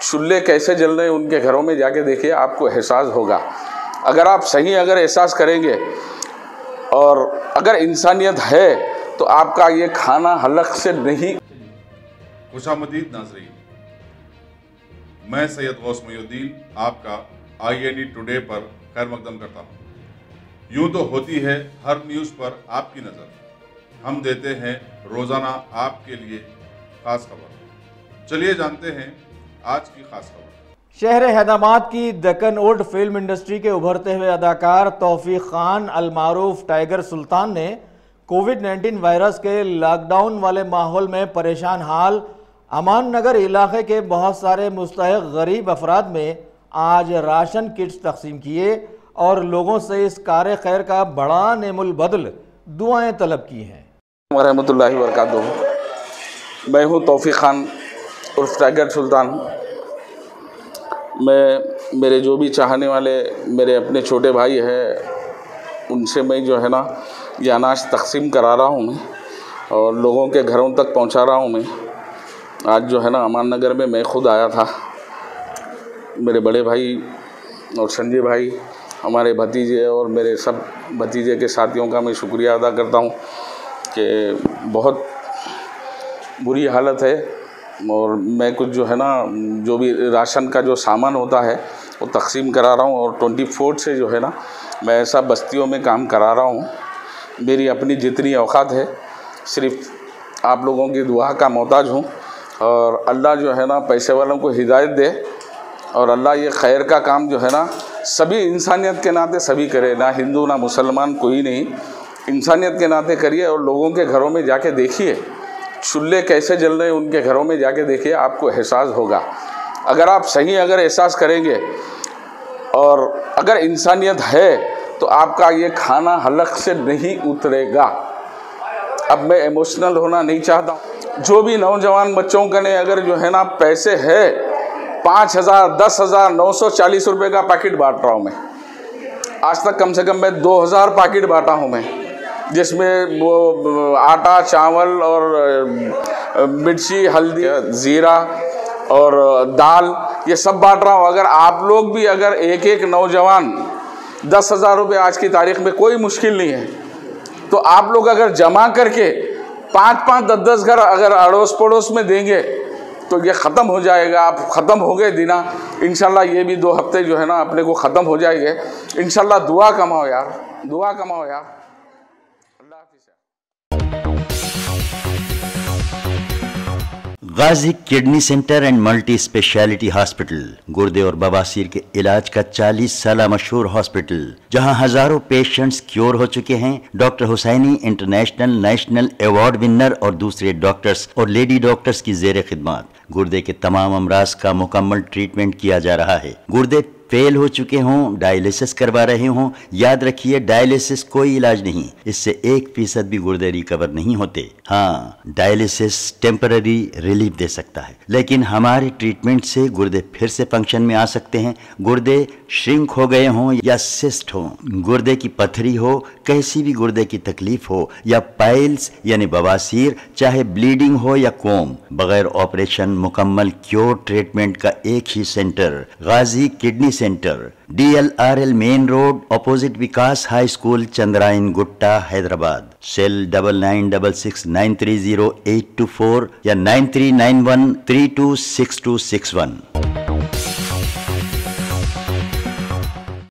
चूल्हे कैसे जल रहे हैं उनके घरों में जाके देखिए, आपको एहसास होगा। अगर आप सही एहसास करेंगे और अगर इंसानियत है तो आपका ये खाना हलक से नहीं। खुशामदीद नाज़रीन, मैं सैयद गौस मोइनुद्दीन आपका INE टुडे पर खैर मकदम करता हूँ। यूँ तो होती है हर न्यूज़ पर आपकी नज़र, हम देते हैं रोज़ाना आपके लिए खास खबर। चलिए जानते हैं आज की खास खबर। शहर हैदराबाद की दक्कन ओल्ड फिल्म इंडस्ट्री के उभरते हुए अदाकार तौफीक खान अलमारूफ टाइगर सुल्तान ने कोविड-19 वायरस के लॉकडाउन वाले माहौल में परेशान हाल अमान नगर इलाके के बहुत सारे मुस्तहिक गरीब अफराद में आज राशन किट्स तकसीम किए और लोगों से इस कार खैर का बड़ा नेमुल बदल दुआएं तलब की हैं। रहमतुल्लाहि व बरकातहू। मैं हूँ तौफीक खान उर्फ टाइगर सुल्तान। मैं मेरे जो भी चाहने वाले मेरे अपने छोटे भाई हैं उनसे मैं जो है ना ये अनाज तकसीम करा रहा हूँ मैं और लोगों के घरों तक पहुँचा रहा हूँ मैं। आज जो है ना अमान नगर में मैं खुद आया था। मेरे बड़े भाई और संजय भाई, हमारे भतीजे और मेरे सब भतीजे के साथियों का मैं शुक्रिया अदा करता हूँ कि बहुत बुरी हालत है और मैं कुछ जो है ना जो भी राशन का जो सामान होता है वो तकसीम करा रहा हूँ और 24 से जो है ना मैं ऐसा बस्तियों में काम करा रहा हूँ। मेरी अपनी जितनी औकात है सिर्फ आप लोगों की दुआ का मोहताज हूँ और अल्लाह जो है ना पैसे वालों को हिदायत दे और अल्लाह ये खैर का काम जो है ना सभी इंसानियत के नाते सभी करे, ना हिंदू ना मुसलमान कोई नहीं, इंसानियत के नाते करिए और लोगों के घरों में जाके देखिए चूल्हे कैसे जल रहे हैं उनके घरों में जाके देखिए, आपको एहसास होगा। अगर आप सही एहसास करेंगे और अगर इंसानियत है तो आपका ये खाना हलक से नहीं उतरेगा। अब मैं इमोशनल होना नहीं चाहता। जो भी नौजवान बच्चों का ने अगर जो है ना पैसे है 5,000 10,000 940 रुपये का पैकेट बांट रहा हूँ मैं। आज तक कम से कम मैं 2,000 पैकेट बांटा हूँ मैं, जिसमें वो आटा चावल और मिर्ची हल्दी ज़ीरा और दाल ये सब बांट रहा हूँ। अगर आप लोग भी अगर एक एक नौजवान 10,000 रुपये आज की तारीख में कोई मुश्किल नहीं है, तो आप लोग अगर जमा करके 5-5 10-10 घर अगर अड़ोस पड़ोस में देंगे तो ये ख़त्म हो जाएगा। आप ख़त्म हो गए दिना, इंशाल्लाह ये भी 2 हफ्ते जो है ना अपने को ख़त्म हो जाएंगे। इंशाल्लाह दुआ कमाओ यार, दुआ कमाओ यार। Ghazi kidney centre and multi speciality hospital, गुर्दे और बवासीर के इलाज का 40 साल मशहूर हॉस्पिटल, जहां हजारों पेशेंट्स क्योर हो चुके हैं। Doctor Husaini international national award winner और दूसरे डॉक्टर्स और लेडी डॉक्टर्स की जेर खिदमत गुर्दे के तमाम अमराज का मुकम्मल ट्रीटमेंट किया जा रहा है। गुर्दे फेल हो चुके हों, डायलिसिस करवा रहे हों, याद रखिए डायलिसिस कोई इलाज नहीं, इससे 1% भी गुर्दे रिकवर नहीं होते। हाँ, डायलिसिस टेम्पररी रिलीफ दे सकता है, लेकिन हमारे ट्रीटमेंट से गुर्दे फिर से फंक्शन में आ सकते हैं। गुर्दे श्रिंक हो गए हों या सिस्ट हो, गुर्दे की पथरी हो, कैसी भी गुर्दे की तकलीफ हो या पाइल्स यानी बवासीर, चाहे ब्लीडिंग हो या कोम, बगैर ऑपरेशन मुकम्मल क्योर ट्रीटमेंट का एक ही centre, Ghazi kidney centre, DLRL main road opposite Vikas high school, Chandrayan Gutta, Hyderabad. Cell 9966930824 या 9391326261।